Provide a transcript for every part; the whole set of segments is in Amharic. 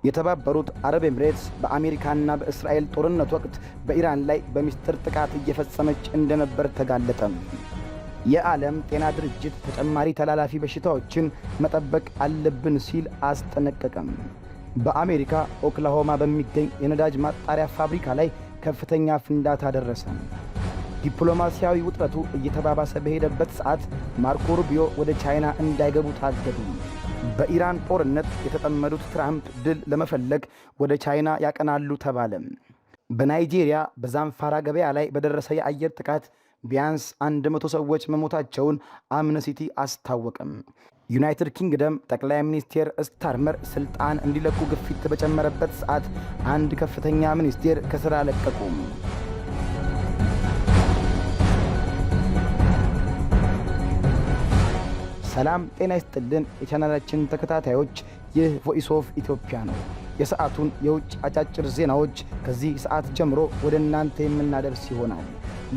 የተባበሩት አረብ ኤምሬትስ በአሜሪካና በእስራኤል ጦርነት ወቅት በኢራን ላይ በሚስጥር ጥቃት እየፈጸመች እንደነበር ተጋለጠ። የዓለም ጤና ድርጅት ተጨማሪ ተላላፊ በሽታዎችን መጠበቅ አለብን ሲል አስጠነቀቀም። በአሜሪካ ኦክላሆማ በሚገኝ የነዳጅ ማጣሪያ ፋብሪካ ላይ ከፍተኛ ፍንዳታ ደረሰ። ዲፕሎማሲያዊ ውጥረቱ እየተባባሰ በሄደበት ሰዓት ማርኮ ሩቢዮ ወደ ቻይና እንዳይገቡ ታገዱ። በኢራን ጦርነት የተጠመዱት ትራምፕ ድል ለመፈለግ ወደ ቻይና ያቀናሉ ተባለ። በናይጄሪያ በዛምፋራ ገበያ ላይ በደረሰ የአየር ጥቃት ቢያንስ 100 ሰዎች መሞታቸውን አምነስቲ አስታወቀም። ዩናይትድ ኪንግደም ጠቅላይ ሚኒስቴር ስታርመር ስልጣን እንዲለቁ ግፊት በጨመረበት ሰዓት አንድ ከፍተኛ ሚኒስቴር ከሥራ ለቀቁ። ሰላም ጤና ይስጥልን የቻናላችን ተከታታዮች፣ ይህ ቮይስ ኦፍ ኢትዮጵያ ነው። የሰዓቱን የውጭ አጫጭር ዜናዎች ከዚህ ሰዓት ጀምሮ ወደ እናንተ የምናደርስ ይሆናል።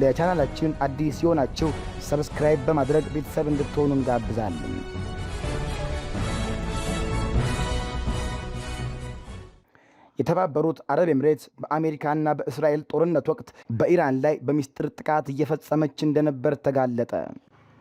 ለቻናላችን አዲስ የሆናችሁ ሰብስክራይብ በማድረግ ቤተሰብ እንድትሆኑ እንጋብዛለን። የተባበሩት አረብ ኤምሬትስ በአሜሪካና በእስራኤል ጦርነት ወቅት በኢራን ላይ በሚስጥር ጥቃት እየፈጸመች እንደነበር ተጋለጠ።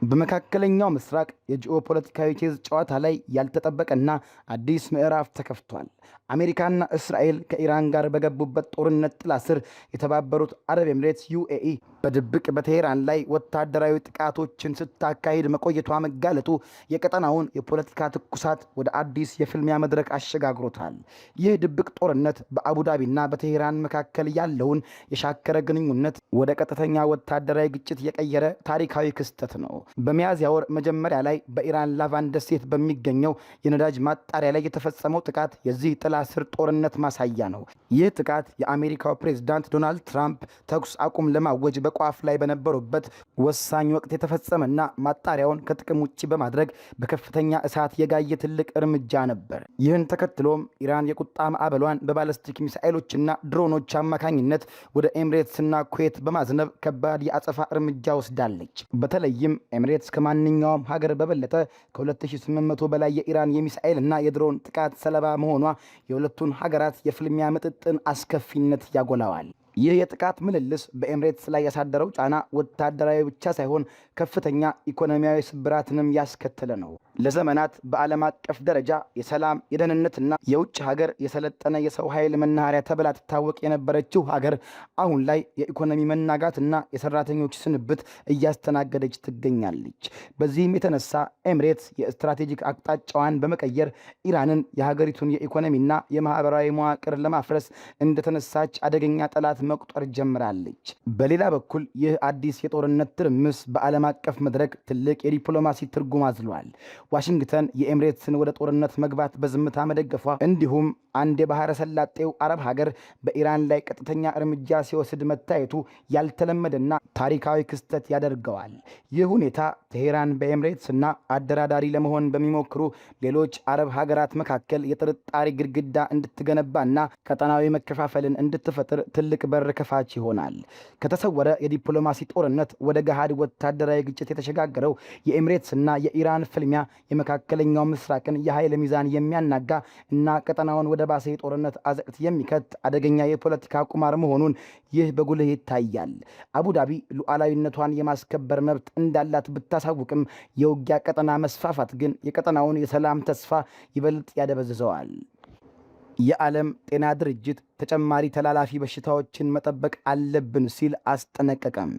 በመካከለኛው ምስራቅ የጂኦፖለቲካዊ ኬዝ ጨዋታ ላይ ያልተጠበቀና አዲስ ምዕራፍ ተከፍቷል። አሜሪካና እስራኤል ከኢራን ጋር በገቡበት ጦርነት ጥላ ስር የተባበሩት አረብ ኤምሬትስ ዩኤኢ በድብቅ በቴሄራን ላይ ወታደራዊ ጥቃቶችን ስታካሂድ መቆየቷ መጋለጡ የቀጠናውን የፖለቲካ ትኩሳት ወደ አዲስ የፍልሚያ መድረክ አሸጋግሮታል። ይህ ድብቅ ጦርነት በአቡዳቢና በቴሄራን መካከል ያለውን የሻከረ ግንኙነት ወደ ቀጥተኛ ወታደራዊ ግጭት የቀየረ ታሪካዊ ክስተት ነው። በሚያዝያ ወር መጀመሪያ ላይ በኢራን ላቫን ደሴት በሚገኘው የነዳጅ ማጣሪያ ላይ የተፈጸመው ጥቃት የዚህ ጥላ ስር ጦርነት ማሳያ ነው። ይህ ጥቃት የአሜሪካው ፕሬዝዳንት ዶናልድ ትራምፕ ተኩስ አቁም ለማወጅ በቋፍ ላይ በነበሩበት ወሳኝ ወቅት የተፈጸመና ማጣሪያውን ከጥቅም ውጪ በማድረግ በከፍተኛ እሳት የጋየ ትልቅ እርምጃ ነበር። ይህን ተከትሎም ኢራን የቁጣ ማዕበሏን በባለስቲክ ሚሳኤሎችና ድሮኖች አማካኝነት ወደ ኤምሬትስና ኩዌት በማዝነብ ከባድ የአጸፋ እርምጃ ወስዳለች። በተለይም ኤምሬትስ ከማንኛውም ሀገር በበለጠ ከ2800 በላይ የኢራን የሚሳኤል እና የድሮን ጥቃት ሰለባ መሆኗ የሁለቱን ሀገራት የፍልሚያ ምጥጥን አስከፊነት ያጎላዋል። ይህ የጥቃት ምልልስ በኤምሬትስ ላይ ያሳደረው ጫና ወታደራዊ ብቻ ሳይሆን ከፍተኛ ኢኮኖሚያዊ ስብራትንም ያስከተለ ነው። ለዘመናት በዓለም አቀፍ ደረጃ የሰላም የደህንነትና የውጭ ሀገር የሰለጠነ የሰው ኃይል መናኸሪያ ተብላ ትታወቅ የነበረችው ሀገር አሁን ላይ የኢኮኖሚ መናጋትና የሰራተኞች ስንብት እያስተናገደች ትገኛለች። በዚህም የተነሳ ኤምሬትስ የስትራቴጂክ አቅጣጫዋን በመቀየር ኢራንን የሀገሪቱን የኢኮኖሚና የማህበራዊ መዋቅር ለማፍረስ እንደተነሳች አደገኛ ጠላት መቁጠር ጀምራለች። በሌላ በኩል ይህ አዲስ የጦርነት ትርምስ በዓለም አቀፍ መድረክ ትልቅ የዲፕሎማሲ ትርጉም አዝሏል። ዋሽንግተን የኤምሬትስን ወደ ጦርነት መግባት በዝምታ መደገፏ እንዲሁም አንድ የባህረ ሰላጤው አረብ ሀገር በኢራን ላይ ቀጥተኛ እርምጃ ሲወስድ መታየቱ ያልተለመደና ታሪካዊ ክስተት ያደርገዋል። ይህ ሁኔታ ቴሄራን በኤምሬትስና አደራዳሪ ለመሆን በሚሞክሩ ሌሎች አረብ ሀገራት መካከል የጥርጣሬ ግድግዳ እንድትገነባና ቀጠናዊ መከፋፈልን እንድትፈጥር ትልቅ በር ከፋች ይሆናል። ከተሰወረ የዲፕሎማሲ ጦርነት ወደ ገሃድ ወታደራዊ ግጭት የተሸጋገረው የኤምሬትስና የኢራን ፍልሚያ የመካከለኛው ምስራቅን የኃይል ሚዛን የሚያናጋ እና ቀጠናውን ወደ ባሰ የጦርነት አዘቅት የሚከት አደገኛ የፖለቲካ ቁማር መሆኑን ይህ በጉልህ ይታያል። አቡዳቢ ሉዓላዊነቷን የማስከበር መብት እንዳላት ብታሳውቅም የውጊያ ቀጠና መስፋፋት ግን የቀጠናውን የሰላም ተስፋ ይበልጥ ያደበዝዘዋል። የዓለም ጤና ድርጅት ተጨማሪ ተላላፊ በሽታዎችን መጠበቅ አለብን ሲል አስጠነቀቀም።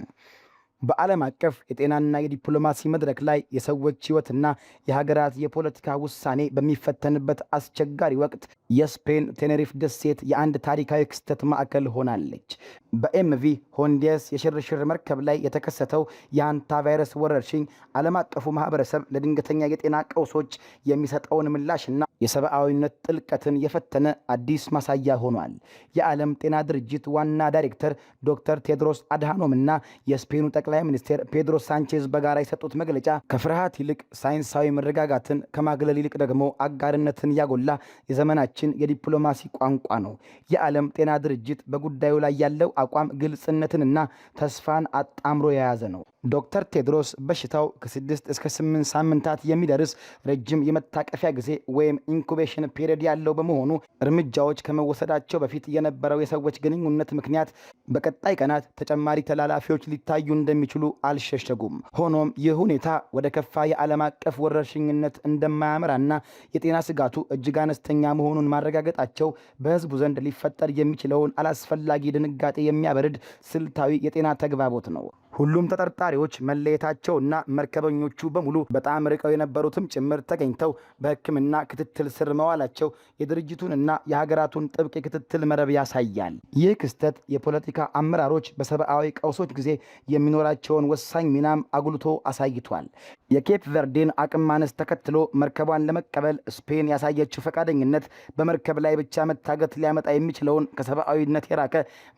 በዓለም አቀፍ የጤናና የዲፕሎማሲ መድረክ ላይ የሰዎች ሕይወትና የሀገራት የፖለቲካ ውሳኔ በሚፈተንበት አስቸጋሪ ወቅት የስፔን ቴኔሪፍ ደሴት የአንድ ታሪካዊ ክስተት ማዕከል ሆናለች። በኤምቪ ሆንዲየስ የሽርሽር መርከብ ላይ የተከሰተው የሃንታ ቫይረስ ወረርሽኝ ዓለም አቀፉ ማህበረሰብ ለድንገተኛ የጤና ቀውሶች የሚሰጠውን ምላሽና የሰብአዊነት ጥልቀትን የፈተነ አዲስ ማሳያ ሆኗል። የዓለም ጤና ድርጅት ዋና ዳይሬክተር ዶክተር ቴድሮስ አድሃኖምና የስፔኑ ጠቅላይ ሚኒስትር ፔድሮ ሳንቼዝ በጋራ የሰጡት መግለጫ ከፍርሃት ይልቅ ሳይንሳዊ መረጋጋትን ከማግለል ይልቅ ደግሞ አጋርነትን ያጎላ የዘመናችን የዲፕሎማሲ ቋንቋ ነው። የዓለም ጤና ድርጅት በጉዳዩ ላይ ያለው አቋም ግልጽነትንና ተስፋን አጣምሮ የያዘ ነው። ዶክተር ቴድሮስ በሽታው ከ6 እስከ 8 ሳምንታት የሚደርስ ረጅም የመታቀፊያ ጊዜ ወይም ኢንኩቤሽን ፔሪየድ ያለው በመሆኑ እርምጃዎች ከመወሰዳቸው በፊት የነበረው የሰዎች ግንኙነት ምክንያት በቀጣይ ቀናት ተጨማሪ ተላላፊዎች ሊታዩ እንደሚችሉ አልሸሸጉም። ሆኖም ይህ ሁኔታ ወደ ከፋ የዓለም አቀፍ ወረርሽኝነት እንደማያመራና የጤና ስጋቱ እጅግ አነስተኛ መሆኑን ማረጋገጣቸው በሕዝቡ ዘንድ ሊፈጠር የሚችለውን አላስፈላጊ ድንጋጤ የሚያበርድ ስልታዊ የጤና ተግባቦት ነው። ሁሉም ተጠርጣሪዎች መለየታቸውና መርከበኞቹ በሙሉ በጣም ርቀው የነበሩትም ጭምር ተገኝተው በሕክምና ክትትል ስር መዋላቸው የድርጅቱንና የሀገራቱን ጥብቅ የክትትል መረብ ያሳያል። ይህ ክስተት የፖለቲካ አመራሮች በሰብአዊ ቀውሶች ጊዜ የሚኖራቸውን ወሳኝ ሚናም አጉልቶ አሳይቷል። የኬፕ ቨርዴን አቅም ማነስ ተከትሎ መርከቧን ለመቀበል ስፔን ያሳየችው ፈቃደኝነት በመርከብ ላይ ብቻ መታገት ሊያመጣ የሚችለውን ከሰብአዊነት የራቀ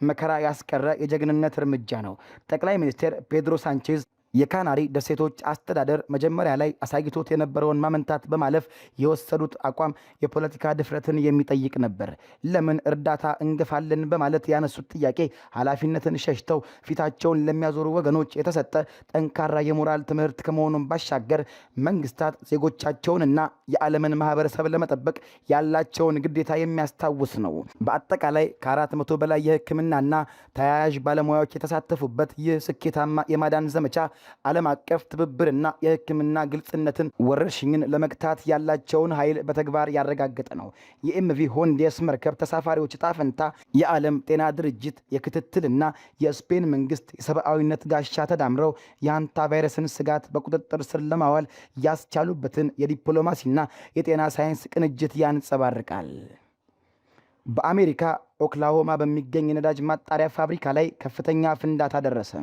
መከራ ያስቀረ የጀግንነት እርምጃ ነው። ጠቅላይ ሚኒስትር ፔድሮ ሳንቼዝ የካናሪ ደሴቶች አስተዳደር መጀመሪያ ላይ አሳይቶት የነበረውን ማመንታት በማለፍ የወሰዱት አቋም የፖለቲካ ድፍረትን የሚጠይቅ ነበር። ለምን እርዳታ እንገፋለን በማለት ያነሱት ጥያቄ ኃላፊነትን ሸሽተው ፊታቸውን ለሚያዞሩ ወገኖች የተሰጠ ጠንካራ የሞራል ትምህርት ከመሆኑም ባሻገር መንግስታት ዜጎቻቸውንና የዓለምን ማህበረሰብ ለመጠበቅ ያላቸውን ግዴታ የሚያስታውስ ነው። በአጠቃላይ ከ400 በላይ የሕክምናና ተያያዥ ባለሙያዎች የተሳተፉበት ይህ ስኬታማ የማዳን ዘመቻ ዓለም አቀፍ ትብብርና የሕክምና ግልጽነትን ወረርሽኝን ለመግታት ያላቸውን ኃይል በተግባር ያረጋገጠ ነው። የኤምቪ ሆንዴስ መርከብ ተሳፋሪዎች ዕጣ ፈንታ የዓለም ጤና ድርጅት የክትትልና የስፔን መንግስት የሰብአዊነት ጋሻ ተዳምረው የሃንታ ቫይረስን ስጋት በቁጥጥር ስር ለማዋል ያስቻሉበትን የዲፕሎማሲና የጤና ሳይንስ ቅንጅት ያንጸባርቃል። በአሜሪካ ኦክላሆማ በሚገኝ የነዳጅ ማጣሪያ ፋብሪካ ላይ ከፍተኛ ፍንዳታ ደረሰ።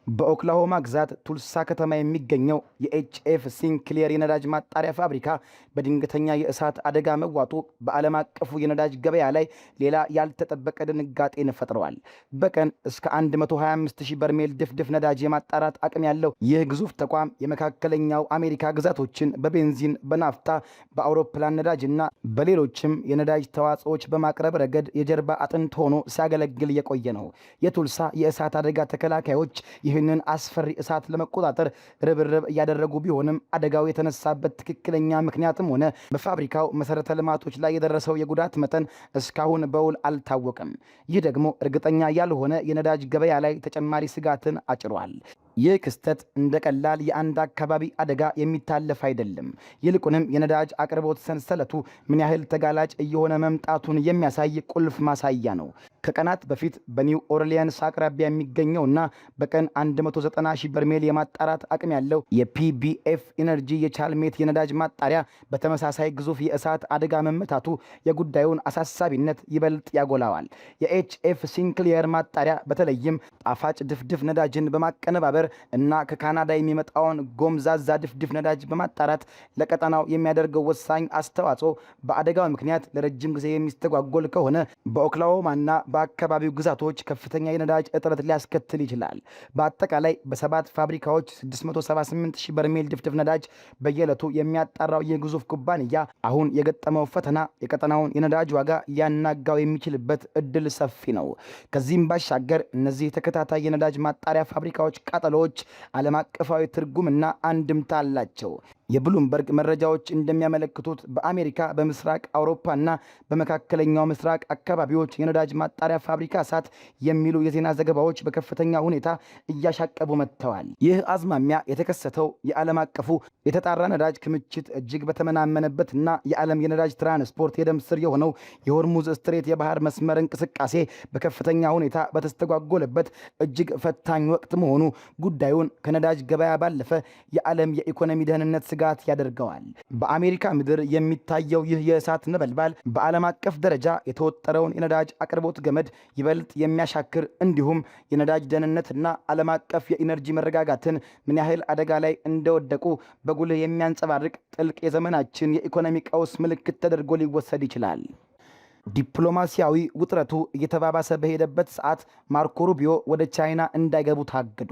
በኦክላሆማ ግዛት ቱልሳ ከተማ የሚገኘው የኤችኤፍ ሲንክሌር የነዳጅ ማጣሪያ ፋብሪካ በድንገተኛ የእሳት አደጋ መዋጡ በዓለም አቀፉ የነዳጅ ገበያ ላይ ሌላ ያልተጠበቀ ድንጋጤን ፈጥረዋል። በቀን እስከ 125,000 በርሜል ድፍድፍ ነዳጅ የማጣራት አቅም ያለው ይህ ግዙፍ ተቋም የመካከለኛው አሜሪካ ግዛቶችን በቤንዚን፣ በናፍታ፣ በአውሮፕላን ነዳጅ እና በሌሎችም የነዳጅ ተዋጽኦች በማቅረብ ረገድ የጀርባ አጥንት ሆኖ ሲያገለግል የቆየ ነው። የቱልሳ የእሳት አደጋ ተከላካዮች ይህንን አስፈሪ እሳት ለመቆጣጠር ርብርብ እያደረጉ ቢሆንም አደጋው የተነሳበት ትክክለኛ ምክንያትም ሆነ በፋብሪካው መሰረተ ልማቶች ላይ የደረሰው የጉዳት መጠን እስካሁን በውል አልታወቀም። ይህ ደግሞ እርግጠኛ ያልሆነ የነዳጅ ገበያ ላይ ተጨማሪ ስጋትን አጭሯል። ይህ ክስተት እንደ ቀላል የአንድ አካባቢ አደጋ የሚታለፍ አይደለም። ይልቁንም የነዳጅ አቅርቦት ሰንሰለቱ ምን ያህል ተጋላጭ እየሆነ መምጣቱን የሚያሳይ ቁልፍ ማሳያ ነው። ከቀናት በፊት በኒው ኦርሊያንስ አቅራቢያ የሚገኘውና በቀን 190,000 በርሜል የማጣራት አቅም ያለው የፒቢኤፍ ኢነርጂ የቻልሜት የነዳጅ ማጣሪያ በተመሳሳይ ግዙፍ የእሳት አደጋ መመታቱ የጉዳዩን አሳሳቢነት ይበልጥ ያጎላዋል። የኤችኤፍ ሲንክሊየር ማጣሪያ በተለይም ጣፋጭ ድፍድፍ ነዳጅን በማቀነባበር እና ከካናዳ የሚመጣውን ጎምዛዛ ድፍድፍ ነዳጅ በማጣራት ለቀጠናው የሚያደርገው ወሳኝ አስተዋጽኦ በአደጋው ምክንያት ለረጅም ጊዜ የሚስተጓጎል ከሆነ በኦክላሆማና በአካባቢው ግዛቶች ከፍተኛ የነዳጅ እጥረት ሊያስከትል ይችላል። በአጠቃላይ በ7 ፋብሪካዎች 678,000 በርሜል ድፍድፍ ነዳጅ በየዕለቱ የሚያጣራው ይህ ግዙፍ ኩባንያ አሁን የገጠመው ፈተና የቀጠናውን የነዳጅ ዋጋ ሊያናጋው የሚችልበት እድል ሰፊ ነው። ከዚህም ባሻገር እነዚህ ተከታታይ የነዳጅ ማጣሪያ ፋብሪካዎች ቃጠሎዎች ዓለም አቀፋዊ ትርጉምና አንድምታ አላቸው። የብሉምበርግ መረጃዎች እንደሚያመለክቱት በአሜሪካ በምስራቅ አውሮፓና በመካከለኛው ምስራቅ አካባቢዎች የነዳጅ ማጣሪያ ፋብሪካ እሳት የሚሉ የዜና ዘገባዎች በከፍተኛ ሁኔታ እያሻቀቡ መጥተዋል። ይህ አዝማሚያ የተከሰተው የዓለም አቀፉ የተጣራ ነዳጅ ክምችት እጅግ በተመናመነበትና የዓለም የነዳጅ ትራንስፖርት የደም ስር የሆነው የሆርሙዝ ስትሬት የባህር መስመር እንቅስቃሴ በከፍተኛ ሁኔታ በተስተጓጎለበት እጅግ ፈታኝ ወቅት መሆኑ ጉዳዩን ከነዳጅ ገበያ ባለፈ የዓለም የኢኮኖሚ ደህንነት ስጋት ያደርገዋል። በአሜሪካ ምድር የሚታየው ይህ የእሳት ነበልባል በዓለም አቀፍ ደረጃ የተወጠረውን የነዳጅ አቅርቦት ገመድ ይበልጥ የሚያሻክር እንዲሁም የነዳጅ ደህንነትና ዓለም አቀፍ የኢነርጂ መረጋጋትን ምን ያህል አደጋ ላይ እንደወደቁ በጉልህ የሚያንጸባርቅ ጥልቅ የዘመናችን የኢኮኖሚ ቀውስ ምልክት ተደርጎ ሊወሰድ ይችላል። ዲፕሎማሲያዊ ውጥረቱ እየተባባሰ በሄደበት ሰዓት ማርኮ ሩቢዮ ወደ ቻይና እንዳይገቡ ታገዱ።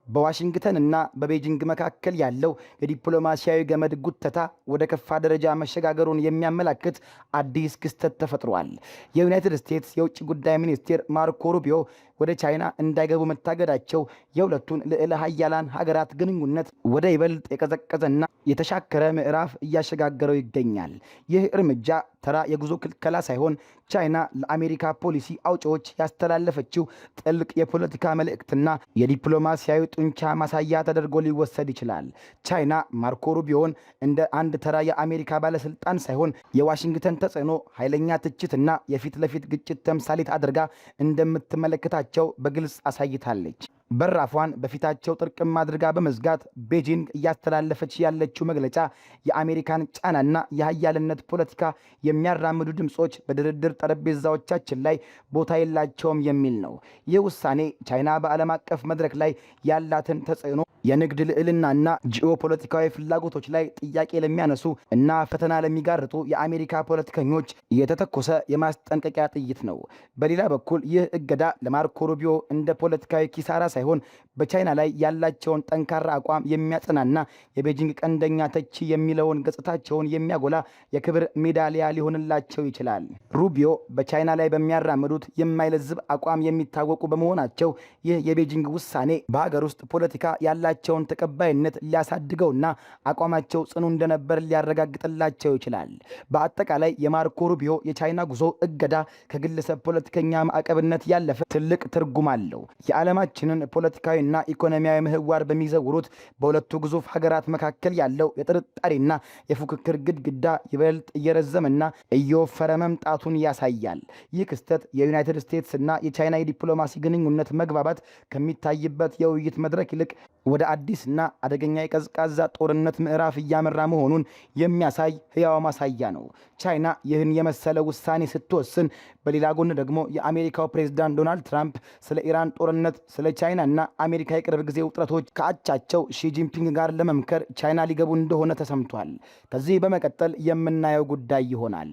በዋሽንግተን እና በቤጂንግ መካከል ያለው የዲፕሎማሲያዊ ገመድ ጉተታ ወደ ከፋ ደረጃ መሸጋገሩን የሚያመላክት አዲስ ክስተት ተፈጥሯል። የዩናይትድ ስቴትስ የውጭ ጉዳይ ሚኒስቴር ማርኮ ሩቢዮ ወደ ቻይና እንዳይገቡ መታገዳቸው የሁለቱን ልዕለ ሀያላን ሀገራት ግንኙነት ወደ ይበልጥ የቀዘቀዘና የተሻከረ ምዕራፍ እያሸጋገረው ይገኛል። ይህ እርምጃ ተራ የጉዞ ክልከላ ሳይሆን ቻይና ለአሜሪካ ፖሊሲ አውጪዎች ያስተላለፈችው ጥልቅ የፖለቲካ መልእክትና የዲፕሎማሲያዊ ጡንቻ ማሳያ ተደርጎ ሊወሰድ ይችላል። ቻይና ማርኮ ሩቢዮን እንደ አንድ ተራ የአሜሪካ ባለስልጣን ሳይሆን የዋሽንግተን ተጽዕኖ፣ ኃይለኛ ትችትና የፊት ለፊት ግጭት ተምሳሌት አድርጋ እንደምትመለከታቸው በግልጽ አሳይታለች። በራፏን በፊታቸው ጥርቅም አድርጋ በመዝጋት ቤጂንግ እያስተላለፈች ያለችው መግለጫ የአሜሪካን ጫናና የሀያልነት ፖለቲካ የሚያራምዱ ድምጾች በድርድር ጠረጴዛዎቻችን ላይ ቦታ የላቸውም የሚል ነው። ይህ ውሳኔ ቻይና በዓለም አቀፍ መድረክ ላይ ያላትን ተጽዕኖ፣ የንግድ ልዕልናና ጂኦፖለቲካዊ ፍላጎቶች ላይ ጥያቄ ለሚያነሱ እና ፈተና ለሚጋርጡ የአሜሪካ ፖለቲከኞች የተተኮሰ የማስጠንቀቂያ ጥይት ነው። በሌላ በኩል ይህ እገዳ ለማርኮ ሩቢዮ እንደ ፖለቲካዊ ኪሳራ ሳይሆን በቻይና ላይ ያላቸውን ጠንካራ አቋም የሚያጸናና የቤጂንግ ቀንደኛ ተቺ የሚለውን ገጽታቸውን የሚያጎላ የክብር ሜዳሊያ ሊሆንላቸው ይችላል። ሩቢዮ በቻይና ላይ በሚያራምዱት የማይለዝብ አቋም የሚታወቁ በመሆናቸው ይህ የቤጂንግ ውሳኔ በሀገር ውስጥ ፖለቲካ ያላቸውን ተቀባይነት ሊያሳድገውና አቋማቸው ጽኑ እንደነበር ሊያረጋግጥላቸው ይችላል። በአጠቃላይ የማርኮ ሩቢዮ የቻይና ጉዞ እገዳ ከግለሰብ ፖለቲከኛ ማዕቀብነት ያለፈ ትልቅ ትርጉም አለው። የዓለማችንን ፖለቲካዊና ኢኮኖሚያዊ ምህዋር በሚዘውሩት በሁለቱ ግዙፍ ሀገራት መካከል ያለው የጥርጣሬና የፉክክር ግድግዳ ይበልጥ እየረዘመና እየወፈረ መምጣቱን ያሳያል። ይህ ክስተት የዩናይትድ ስቴትስና የቻይና የዲፕሎማሲ ግንኙነት መግባባት ከሚታይበት የውይይት መድረክ ይልቅ ወደ አዲስና አደገኛ የቀዝቃዛ ጦርነት ምዕራፍ እያመራ መሆኑን የሚያሳይ ህያው ማሳያ ነው። ቻይና ይህን የመሰለ ውሳኔ ስትወስን፣ በሌላ ጎን ደግሞ የአሜሪካው ፕሬዝዳንት ዶናልድ ትራምፕ ስለ ኢራን ጦርነት፣ ስለ ቻይና እና አሜሪካ የቅርብ ጊዜ ውጥረቶች ከአቻቸው ሺጂንፒንግ ጋር ለመምከር ቻይና ሊገቡ እንደሆነ ተሰምቷል። ከዚህ በመቀጠል የምናየው ጉዳይ ይሆናል።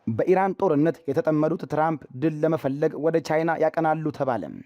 በኢራን ጦርነት የተጠመዱት ትራምፕ ድል ለመፈለግ ወደ ቻይና ያቀናሉ ተባለም።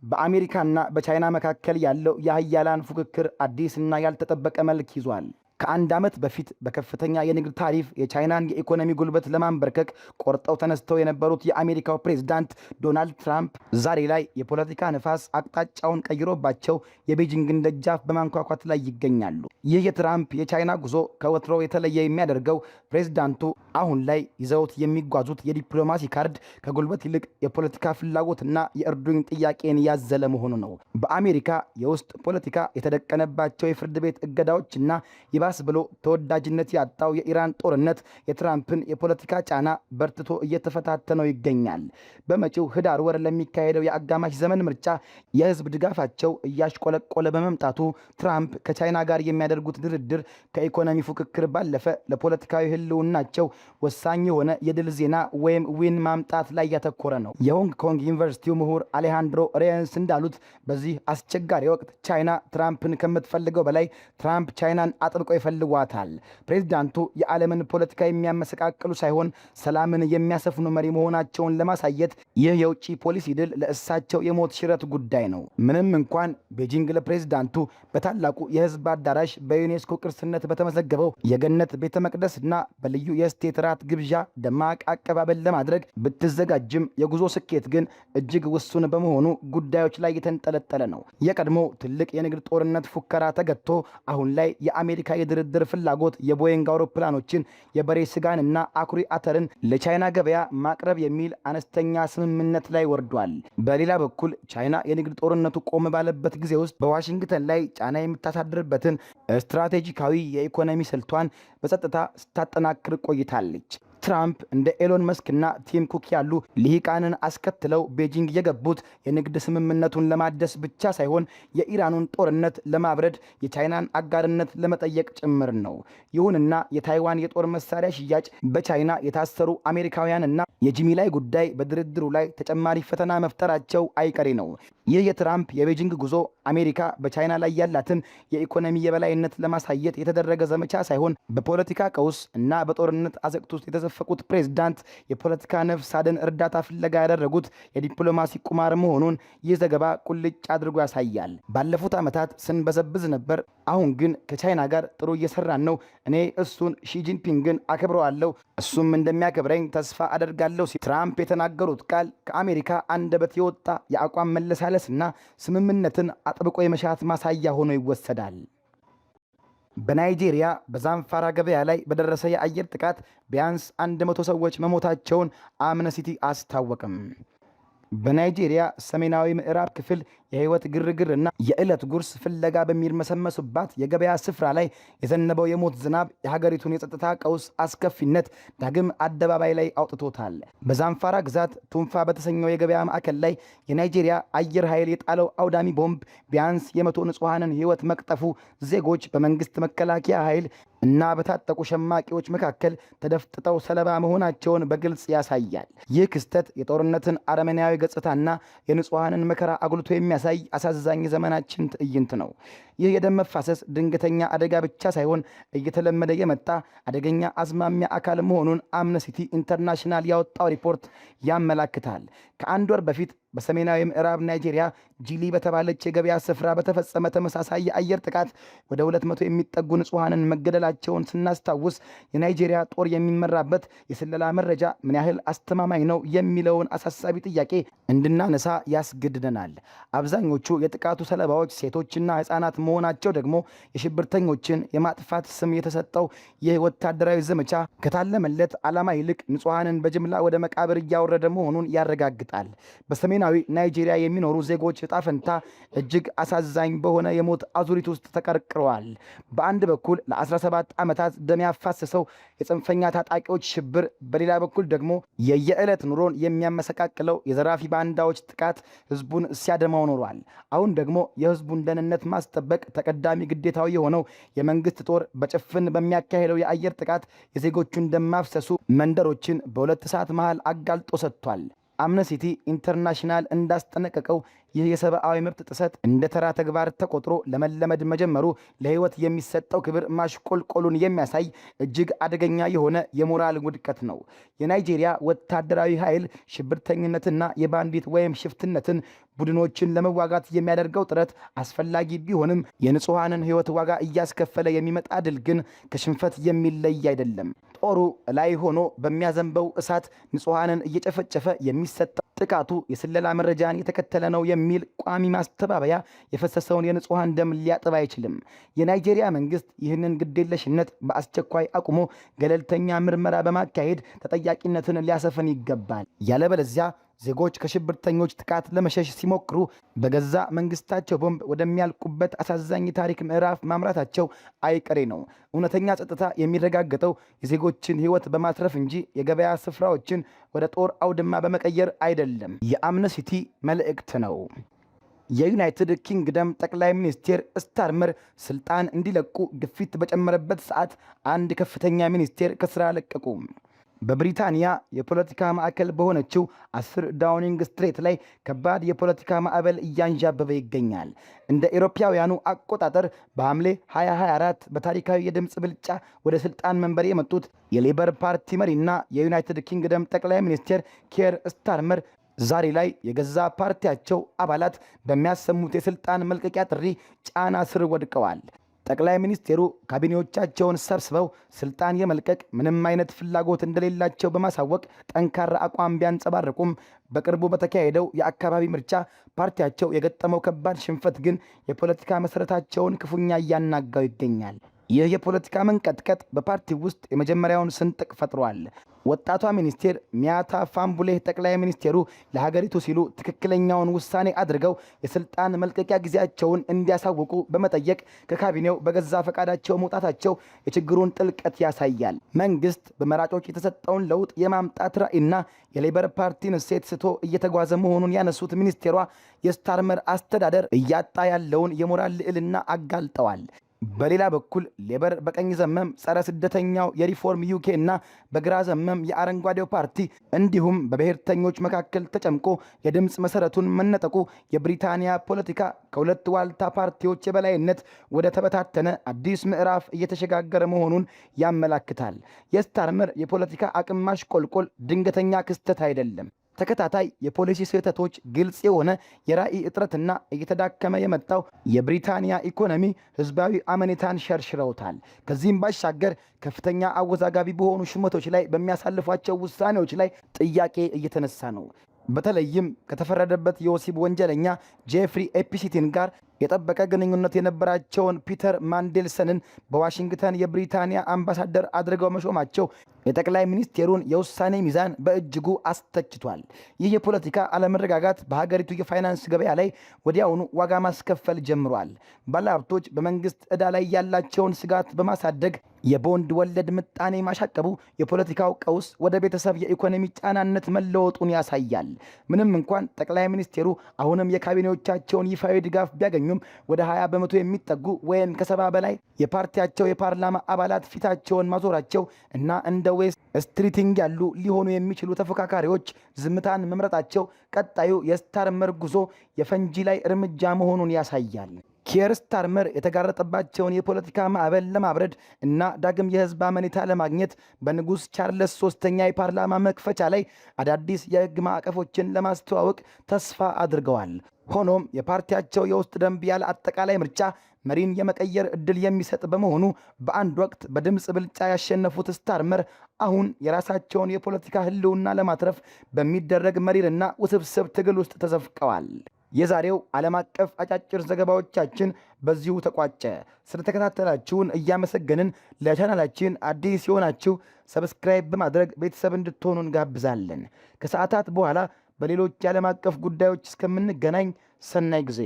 በአሜሪካና በቻይና መካከል ያለው የሀያላን ፉክክር አዲስና ያልተጠበቀ መልክ ይዟል። ከአንድ ዓመት በፊት በከፍተኛ የንግድ ታሪፍ የቻይናን የኢኮኖሚ ጉልበት ለማንበርከክ ቆርጠው ተነስተው የነበሩት የአሜሪካው ፕሬዝዳንት ዶናልድ ትራምፕ ዛሬ ላይ የፖለቲካ ንፋስ አቅጣጫውን ቀይሮባቸው የቤጂንግን ደጃፍ በማንኳኳት ላይ ይገኛሉ። ይህ የትራምፕ የቻይና ጉዞ ከወትሮ የተለየ የሚያደርገው ፕሬዝዳንቱ አሁን ላይ ይዘውት የሚጓዙት የዲፕሎማሲ ካርድ ከጉልበት ይልቅ የፖለቲካ ፍላጎትና የእርዱኝ ጥያቄን ያዘለ መሆኑ ነው። በአሜሪካ የውስጥ ፖለቲካ የተደቀነባቸው የፍርድ ቤት እገዳዎችና ይባስ ብሎ ተወዳጅነት ያጣው የኢራን ጦርነት የትራምፕን የፖለቲካ ጫና በርትቶ እየተፈታተነው ይገኛል። በመጪው ህዳር ወር ለሚካሄደው የአጋማሽ ዘመን ምርጫ የህዝብ ድጋፋቸው እያሽቆለቆለ በመምጣቱ ትራምፕ ከቻይና ጋር የሚያደርጉት ድርድር ከኢኮኖሚ ፉክክር ባለፈ ለፖለቲካዊ ህልውናቸው ወሳኝ የሆነ የድል ዜና ወይም ዊን ማምጣት ላይ ያተኮረ ነው። የሆንግ ኮንግ ዩኒቨርሲቲው ምሁር አሌሃንድሮ ሬየንስ እንዳሉት በዚህ አስቸጋሪ ወቅት ቻይና ትራምፕን ከምትፈልገው በላይ ትራምፕ ቻይናን አጥብቆ ይፈልጓታል። ፕሬዝዳንቱ የዓለምን ፖለቲካ የሚያመሰቃቅሉ ሳይሆን ሰላምን የሚያሰፍኑ መሪ መሆናቸውን ለማሳየት ይህ የውጭ ፖሊሲ ድል ለእሳቸው የሞት ሽረት ጉዳይ ነው። ምንም እንኳን ቤጂንግ ለፕሬዝዳንቱ በታላቁ የህዝብ አዳራሽ በዩኔስኮ ቅርስነት በተመዘገበው የገነት ቤተ መቅደስና በልዩ የስቴት ራት ግብዣ ደማቅ አቀባበል ለማድረግ ብትዘጋጅም የጉዞ ስኬት ግን እጅግ ውሱን በመሆኑ ጉዳዮች ላይ የተንጠለጠለ ነው። የቀድሞ ትልቅ የንግድ ጦርነት ፉከራ ተገጥቶ አሁን ላይ የአሜሪካ የድርድር ፍላጎት የቦይንግ አውሮፕላኖችን፣ የበሬ ስጋንና አኩሪ አተርን ለቻይና ገበያ ማቅረብ የሚል አነስተኛ ስምምነት ላይ ወርዷል። በሌላ በኩል ቻይና የንግድ ጦርነቱ ቆም ባለበት ጊዜ ውስጥ በዋሽንግተን ላይ ጫና የምታሳድርበትን ስትራቴጂካዊ የኢኮኖሚ ስልቷን በጸጥታ ስታጠናክር ቆይታለች። ትራምፕ እንደ ኤሎን መስክና ቲም ኩክ ያሉ ልሂቃንን አስከትለው ቤጂንግ የገቡት የንግድ ስምምነቱን ለማደስ ብቻ ሳይሆን የኢራኑን ጦርነት ለማብረድ የቻይናን አጋርነት ለመጠየቅ ጭምር ነው። ይሁንና የታይዋን የጦር መሳሪያ ሽያጭ፣ በቻይና የታሰሩ አሜሪካውያንና የጂሚ ላይ ጉዳይ በድርድሩ ላይ ተጨማሪ ፈተና መፍጠራቸው አይቀሬ ነው። ይህ የትራምፕ የቤጂንግ ጉዞ አሜሪካ በቻይና ላይ ያላትን የኢኮኖሚ የበላይነት ለማሳየት የተደረገ ዘመቻ ሳይሆን በፖለቲካ ቀውስ እና በጦርነት አዘቅት ውስጥ የተዘፈቁት ፕሬዝዳንት የፖለቲካ ነፍስ አድን እርዳታ ፍለጋ ያደረጉት የዲፕሎማሲ ቁማር መሆኑን ይህ ዘገባ ቁልጭ አድርጎ ያሳያል። ባለፉት ዓመታት ስንበዘብዝ ነበር፣ አሁን ግን ከቻይና ጋር ጥሩ እየሰራን ነው። እኔ እሱን ሺጂንፒንግን አከብረዋለሁ፣ እሱም እንደሚያከብረኝ ተስፋ አደርጋለሁ ሲሉ ትራምፕ የተናገሩት ቃል ከአሜሪካ አንደበት የወጣ የአቋም መለሳለስና ስምምነትን አጥብቆ የመሻት ማሳያ ሆኖ ይወሰዳል። በናይጄሪያ በዛምፋራ ገበያ ላይ በደረሰ የአየር ጥቃት ቢያንስ 100 ሰዎች መሞታቸውን አምነስቲ አስታወቀም። በናይጄሪያ ሰሜናዊ ምዕራብ ክፍል የህይወት ግርግርና የዕለት ጉርስ ፍለጋ በሚርመሰመሱባት የገበያ ስፍራ ላይ የዘነበው የሞት ዝናብ የሀገሪቱን የጸጥታ ቀውስ አስከፊነት ዳግም አደባባይ ላይ አውጥቶታል። በዛምፋራ ግዛት ቱንፋ በተሰኘው የገበያ ማዕከል ላይ የናይጄሪያ አየር ኃይል የጣለው አውዳሚ ቦምብ ቢያንስ የ100 ንጹሐንን ህይወት መቅጠፉ ዜጎች በመንግስት መከላከያ ኃይል እና በታጠቁ ሸማቂዎች መካከል ተደፍጥጠው ሰለባ መሆናቸውን በግልጽ ያሳያል። ይህ ክስተት የጦርነትን አረመኔያዊ ገጽታና የንጹሐንን መከራ አጉልቶ የሚያሳይ አሳዛኝ ዘመናችን ትዕይንት ነው። ይህ የደም መፋሰስ ድንገተኛ አደጋ ብቻ ሳይሆን እየተለመደ የመጣ አደገኛ አዝማሚያ አካል መሆኑን አምነስቲ ኢንተርናሽናል ያወጣው ሪፖርት ያመላክታል። ከአንድ ወር በፊት በሰሜናዊ ምዕራብ ናይጄሪያ ጂሊ በተባለች የገበያ ስፍራ በተፈጸመ ተመሳሳይ የአየር ጥቃት ወደ 200 የሚጠጉ ንጹሐንን መገደላቸውን ስናስታውስ የናይጄሪያ ጦር የሚመራበት የስለላ መረጃ ምን ያህል አስተማማኝ ነው የሚለውን አሳሳቢ ጥያቄ እንድናነሳ ያስገድደናል። አብዛኞቹ የጥቃቱ ሰለባዎች ሴቶችና ሕፃናት መሆናቸው ደግሞ የሽብርተኞችን የማጥፋት ስም የተሰጠው ይህ ወታደራዊ ዘመቻ ከታለመለት ዓላማ ይልቅ ንጹሐንን በጅምላ ወደ መቃብር እያወረደ መሆኑን ያረጋግጣል። በሰሜናዊ ናይጄሪያ የሚኖሩ ዜጎች ዕጣ ፈንታ እጅግ አሳዛኝ በሆነ የሞት አዙሪት ውስጥ ተቀርቅረዋል። በአንድ በኩል ለ17 ዓመታት ደም ያፋሰሰው የጽንፈኛ ታጣቂዎች ሽብር፣ በሌላ በኩል ደግሞ የየዕለት ኑሮን የሚያመሰቃቅለው የዘራፊ ባንዳዎች ጥቃት ህዝቡን ሲያደማው ኖሯል። አሁን ደግሞ የህዝቡን ደህንነት ማስጠበቅ ተቀዳሚ ግዴታው የሆነው የመንግስት ጦር በጭፍን በሚያካሄደው የአየር ጥቃት የዜጎቹን ደም ማፍሰሱ መንደሮችን በሁለት ሰዓት መሃል አጋልጦ ሰጥቷል። አምነስቲ ኢንተርናሽናል እንዳስጠነቀቀው ይህ የሰብአዊ መብት ጥሰት እንደ ተራ ተግባር ተቆጥሮ ለመለመድ መጀመሩ ለህይወት የሚሰጠው ክብር ማሽቆልቆሉን የሚያሳይ እጅግ አደገኛ የሆነ የሞራል ውድቀት ነው። የናይጄሪያ ወታደራዊ ኃይል ሽብርተኝነትና የባንዲት ወይም ሽፍትነትን ቡድኖችን ለመዋጋት የሚያደርገው ጥረት አስፈላጊ ቢሆንም የንጹሐንን ህይወት ዋጋ እያስከፈለ የሚመጣ ድል ግን ከሽንፈት የሚለይ አይደለም። ጦሩ ላይ ሆኖ በሚያዘንበው እሳት ንጹሐንን እየጨፈጨፈ የሚሰጠው ጥቃቱ የስለላ መረጃን የተከተለ ነው የሚል ቋሚ ማስተባበያ የፈሰሰውን የንጹሐን ደም ሊያጥብ አይችልም። የናይጄሪያ መንግስት ይህንን ግዴለሽነት በአስቸኳይ አቁሞ ገለልተኛ ምርመራ በማካሄድ ተጠያቂነትን ሊያሰፍን ይገባል። ያለበለዚያ ዜጎች ከሽብርተኞች ጥቃት ለመሸሽ ሲሞክሩ በገዛ መንግስታቸው ቦምብ ወደሚያልቁበት አሳዛኝ ታሪክ ምዕራፍ ማምራታቸው አይቀሬ ነው። እውነተኛ ጸጥታ የሚረጋገጠው የዜጎችን ህይወት በማትረፍ እንጂ የገበያ ስፍራዎችን ወደ ጦር አውድማ በመቀየር አይደለም። የአምነስቲ መልእክት ነው። የዩናይትድ ኪንግደም ጠቅላይ ሚኒስቴር ስታርመር ስልጣን እንዲለቁ ግፊት በጨመረበት ሰዓት አንድ ከፍተኛ ሚኒስቴር ከስራ ለቀቁ። በብሪታንያ የፖለቲካ ማዕከል በሆነችው 10 ዳውኒንግ ስትሬት ላይ ከባድ የፖለቲካ ማዕበል እያንዣበበ ይገኛል። እንደ ኤሮፓውያኑ አቆጣጠር በሐምሌ 2024 በታሪካዊ የድምፅ ብልጫ ወደ ስልጣን መንበር የመጡት የሌበር ፓርቲ መሪና የዩናይትድ ኪንግደም ጠቅላይ ሚኒስቴር ኬር ስታርመር ዛሬ ላይ የገዛ ፓርቲያቸው አባላት በሚያሰሙት የስልጣን መልቀቂያ ጥሪ ጫና ስር ወድቀዋል። ጠቅላይ ሚኒስቴሩ ካቢኔዎቻቸውን ሰብስበው ስልጣን የመልቀቅ ምንም አይነት ፍላጎት እንደሌላቸው በማሳወቅ ጠንካራ አቋም ቢያንጸባርቁም በቅርቡ በተካሄደው የአካባቢ ምርጫ ፓርቲያቸው የገጠመው ከባድ ሽንፈት ግን የፖለቲካ መሰረታቸውን ክፉኛ እያናጋው ይገኛል። ይህ የፖለቲካ መንቀጥቀጥ በፓርቲው ውስጥ የመጀመሪያውን ስንጥቅ ፈጥሯል። ወጣቷ ሚኒስቴር ሚያታ ፋምቡሌህ ጠቅላይ ሚኒስቴሩ ለሀገሪቱ ሲሉ ትክክለኛውን ውሳኔ አድርገው የስልጣን መልቀቂያ ጊዜያቸውን እንዲያሳውቁ በመጠየቅ ከካቢኔው በገዛ ፈቃዳቸው መውጣታቸው የችግሩን ጥልቀት ያሳያል። መንግስት በመራጮች የተሰጠውን ለውጥ የማምጣት ራዕይና የሌበር ፓርቲን እሴት ስቶ እየተጓዘ መሆኑን ያነሱት ሚኒስቴሯ የስታርመር አስተዳደር እያጣ ያለውን የሞራል ልዕልና አጋልጠዋል። በሌላ በኩል ሌበር በቀኝ ዘመም ጸረ ስደተኛው የሪፎርም ዩኬ እና በግራ ዘመም የአረንጓዴው ፓርቲ እንዲሁም በብሔርተኞች መካከል ተጨምቆ የድምፅ መሰረቱን መነጠቁ የብሪታንያ ፖለቲካ ከሁለት ዋልታ ፓርቲዎች የበላይነት ወደ ተበታተነ አዲስ ምዕራፍ እየተሸጋገረ መሆኑን ያመላክታል። የስታርመር የፖለቲካ አቅም ማሽቆልቆል ድንገተኛ ክስተት አይደለም። ተከታታይ የፖሊሲ ስህተቶች፣ ግልጽ የሆነ የራዕይ እጥረትና እየተዳከመ የመጣው የብሪታንያ ኢኮኖሚ ህዝባዊ አመኔታን ሸርሽረውታል። ከዚህም ባሻገር ከፍተኛ አወዛጋቢ በሆኑ ሹመቶች ላይ በሚያሳልፏቸው ውሳኔዎች ላይ ጥያቄ እየተነሳ ነው። በተለይም ከተፈረደበት የወሲብ ወንጀለኛ ጄፍሪ ኤፕስቲን ጋር የጠበቀ ግንኙነት የነበራቸውን ፒተር ማንዴልሰንን በዋሽንግተን የብሪታንያ አምባሳደር አድርገው መሾማቸው የጠቅላይ ሚኒስቴሩን የውሳኔ ሚዛን በእጅጉ አስተችቷል። ይህ የፖለቲካ አለመረጋጋት በሀገሪቱ የፋይናንስ ገበያ ላይ ወዲያውኑ ዋጋ ማስከፈል ጀምሯል። ባለሀብቶች በመንግስት ዕዳ ላይ ያላቸውን ስጋት በማሳደግ የቦንድ ወለድ ምጣኔ ማሻቀቡ የፖለቲካው ቀውስ ወደ ቤተሰብ የኢኮኖሚ ጫናነት መለወጡን ያሳያል። ምንም እንኳን ጠቅላይ ሚኒስቴሩ አሁንም የካቢኔዎቻቸውን ይፋዊ ድጋፍ ቢያገኙም ወደ 20 በመቶ የሚጠጉ ወይም ከ70 በላይ የፓርቲያቸው የፓርላማ አባላት ፊታቸውን ማዞራቸው እና እንደ ዌስት ስትሪቲንግ ያሉ ሊሆኑ የሚችሉ ተፎካካሪዎች ዝምታን መምረጣቸው ቀጣዩ የስታርመር ጉዞ የፈንጂ ላይ እርምጃ መሆኑን ያሳያል። ኪየር ስታርመር የተጋረጠባቸውን የፖለቲካ ማዕበል ለማብረድ እና ዳግም የህዝብ አመኔታ ለማግኘት በንጉሥ ቻርለስ ሶስተኛ የፓርላማ መክፈቻ ላይ አዳዲስ የህግ ማዕቀፎችን ለማስተዋወቅ ተስፋ አድርገዋል። ሆኖም የፓርቲያቸው የውስጥ ደንብ ያለ አጠቃላይ ምርጫ መሪን የመቀየር እድል የሚሰጥ በመሆኑ በአንድ ወቅት በድምፅ ብልጫ ያሸነፉት ስታርመር አሁን የራሳቸውን የፖለቲካ ህልውና ለማትረፍ በሚደረግ መሪርና ውስብስብ ትግል ውስጥ ተዘፍቀዋል። የዛሬው ዓለም አቀፍ አጫጭር ዘገባዎቻችን በዚሁ ተቋጨ። ስለተከታተላችሁን እያመሰገንን ለቻናላችን አዲስ የሆናችሁ ሰብስክራይብ በማድረግ ቤተሰብ እንድትሆኑ እንጋብዛለን። ከሰዓታት በኋላ በሌሎች የዓለም አቀፍ ጉዳዮች እስከምንገናኝ ሰናይ ጊዜ